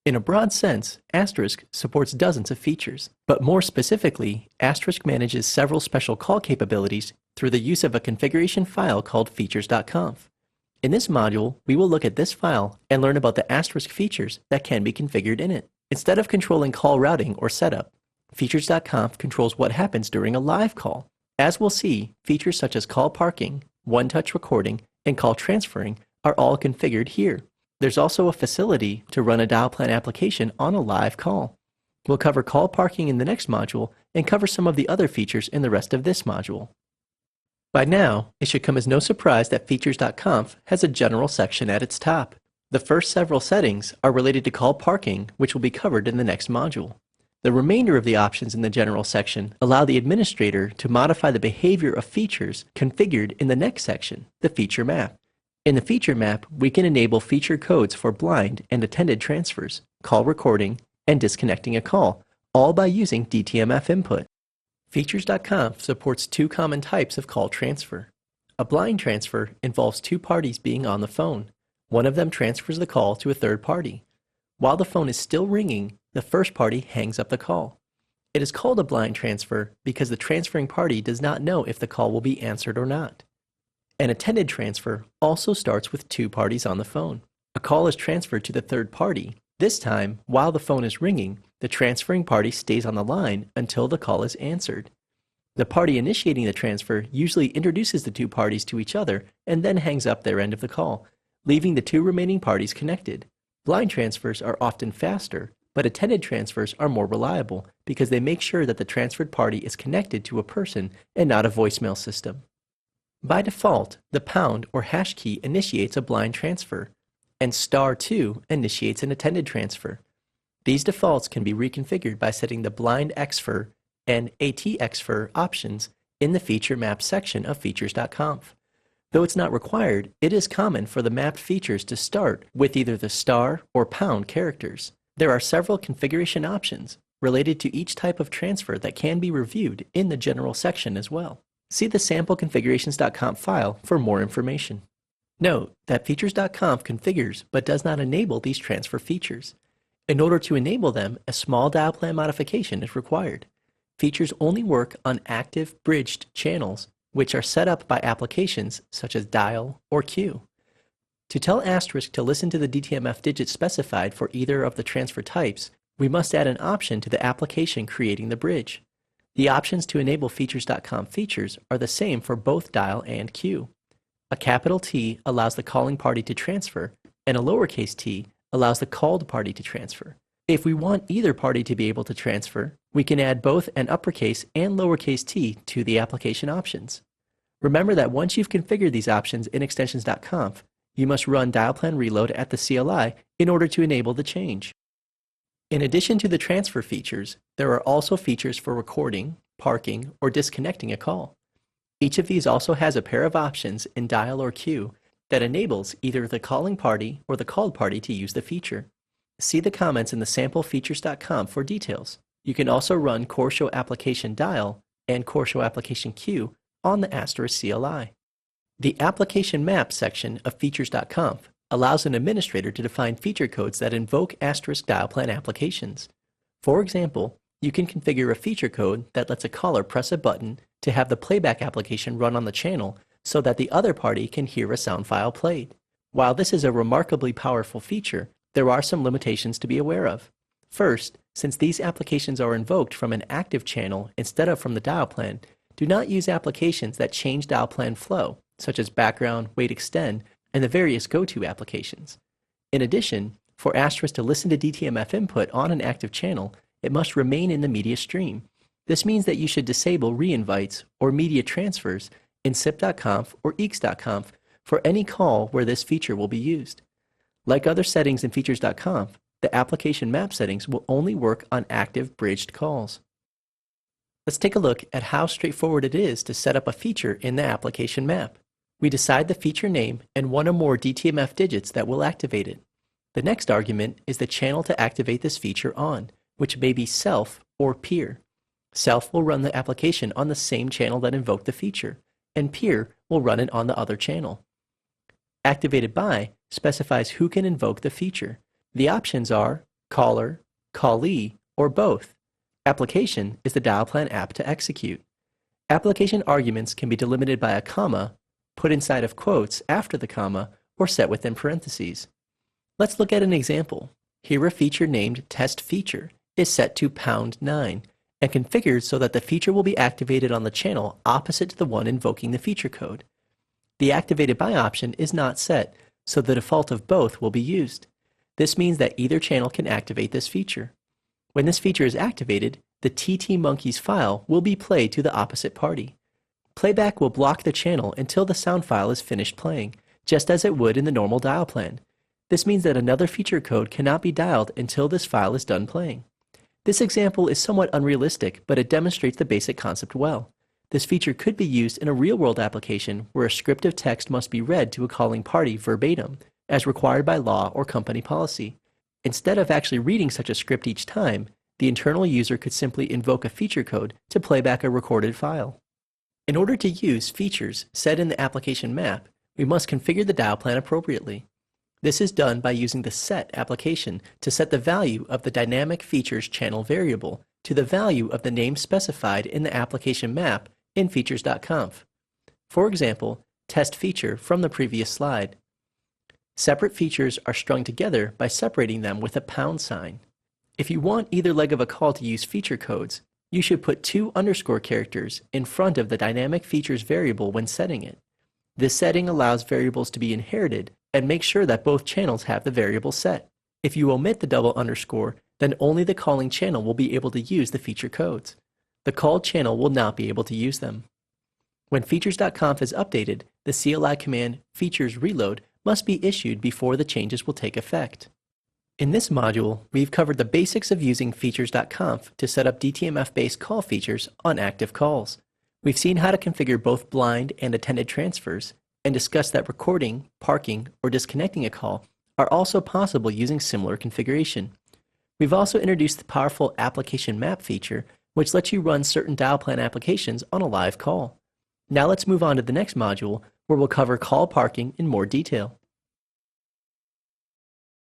In a broad sense, Asterisk supports dozens of features, but more specifically, Asterisk manages several special call capabilities through the use of a configuration file called features.conf. In this module, we will look at this file and learn about the Asterisk features that can be configured in it. Instead of controlling call routing or setup, features.conf controls what happens during a live call. As we'll see, features such as call parking, one-touch recording, and call transferring are all configured here. There's also a facility to run a Dialplan application on a live call. We'll cover call parking in the next module and cover some of the other features in the rest of this module. By now, it should come as no surprise that features.conf has a general section at its top. The first several settings are related to call parking, which will be covered in the next module. The remainder of the options in the general section allow the administrator to modify the behavior of features configured in the next section, the feature map. In the feature map, we can enable feature codes for blind and attended transfers, call recording, and disconnecting a call, all by using DTMF input. Features.conf supports two common types of call transfer. A blind transfer involves two parties being on the phone. One of them transfers the call to a third party. While the phone is still ringing, the first party hangs up the call. It is called a blind transfer because the transferring party does not know if the call will be answered or not. An attended transfer also starts with two parties on the phone. A call is transferred to the third party. This time, while the phone is ringing, the transferring party stays on the line until the call is answered. The party initiating the transfer usually introduces the two parties to each other and then hangs up their end of the call, leaving the two remaining parties connected. Blind transfers are often faster, but attended transfers are more reliable because they make sure that the transferred party is connected to a person and not a voicemail system. By default, the pound or hash key initiates a blind transfer, and *2 initiates an attended transfer. These defaults can be reconfigured by setting the blind xfer and ATXfer options in the feature map section of features.conf. Though it's not required, it is common for the mapped features to start with either the * or pound characters. There are several configuration options related to each type of transfer that can be reviewed in the general section as well. See the sample configurations.conf file for more information. Note that features.conf configures but does not enable these transfer features. In order to enable them, a small Dialplan modification is required. Features only work on active bridged channels, which are set up by applications such as dial or queue. To tell Asterisk to listen to the DTMF digits specified for either of the transfer types, we must add an option to the application creating the bridge. The options to enable features.conf features are the same for both dial and queue. A capital T allows the calling party to transfer, and a lowercase t allows the called party to transfer. If we want either party to be able to transfer, we can add both an uppercase and lowercase t to the application options. Remember that once you've configured these options in extensions.conf, you must run Dialplan reload at the CLI in order to enable the change. In addition to the transfer features, there are also features for recording, parking, or disconnecting a call. Each of these also has a pair of options in dial or queue that enables either the calling party or the called party to use the feature. See the comments in the sample features.conf for details. You can also run Core Show Application Dial and Core Show Application Queue on the Asterisk CLI. The Application Map section of features.conf allows an administrator to define feature codes that invoke Asterisk Dialplan applications. For example, you can configure a feature code that lets a caller press a button to have the playback application run on the channel so that the other party can hear a sound file played. While this is a remarkably powerful feature, there are some limitations to be aware of. First, since these applications are invoked from an active channel instead of from the Dialplan, do not use applications that change Dialplan flow, such as background, wait extend, and the various go-to applications. In addition, for Asterisk to listen to DTMF input on an active channel, it must remain in the media stream. This means that you should disable reinvites or media transfers in sip.conf or eeks.conf for any call where this feature will be used. Like other settings in features.conf, the application map settings will only work on active bridged calls. Let's take a look at how straightforward it is to set up a feature in the application map. We decide the feature name and one or more DTMF digits that will activate it. The next argument is the channel to activate this feature on, which may be self or peer. Self will run the application on the same channel that invoked the feature, and peer will run it on the other channel. Activated by specifies who can invoke the feature. The options are caller, callee, or both. Application is the Dialplan app to execute. Application arguments can be delimited by a comma, put inside of quotes after the comma, or set within parentheses. Let's look at an example. Here a feature named test feature is set to #9 and configured so that the feature will be activated on the channel opposite to the one invoking the feature code. The activated by option is not set, so the default of both will be used. This means that either channel can activate this feature. When this feature is activated, the ttmonkeys file will be played to the opposite party. Playback will block the channel until the sound file is finished playing, just as it would in the normal Dialplan. This means that another feature code cannot be dialed until this file is done playing. This example is somewhat unrealistic, but it demonstrates the basic concept well. This feature could be used in a real-world application where a script of text must be read to a calling party verbatim, as required by law or company policy. Instead of actually reading such a script each time, the internal user could simply invoke a feature code to play back a recorded file. In order to use features set in the application map, we must configure the Dialplan appropriately. This is done by using the set application to set the value of the dynamic features channel variable to the value of the name specified in the application map in features.conf. For example, test feature from the previous slide. Separate features are strung together by separating them with a #. If you want either leg of a call to use feature codes, you should put 2 underscore characters in front of the dynamic features variable when setting it. This setting allows variables to be inherited and makes sure that both channels have the variable set. If you omit the double underscore, then only the calling channel will be able to use the feature codes. The called channel will not be able to use them. When features.conf is updated, the CLI command features reload must be issued before the changes will take effect. In this module, we've covered the basics of using features.conf to set up DTMF-based call features on active calls. We've seen how to configure both blind and attended transfers, and discussed that recording, parking, or disconnecting a call are also possible using similar configuration. We've also introduced the powerful application map feature, which lets you run certain Dialplan applications on a live call. Now let's move on to the next module, where we'll cover call parking in more detail.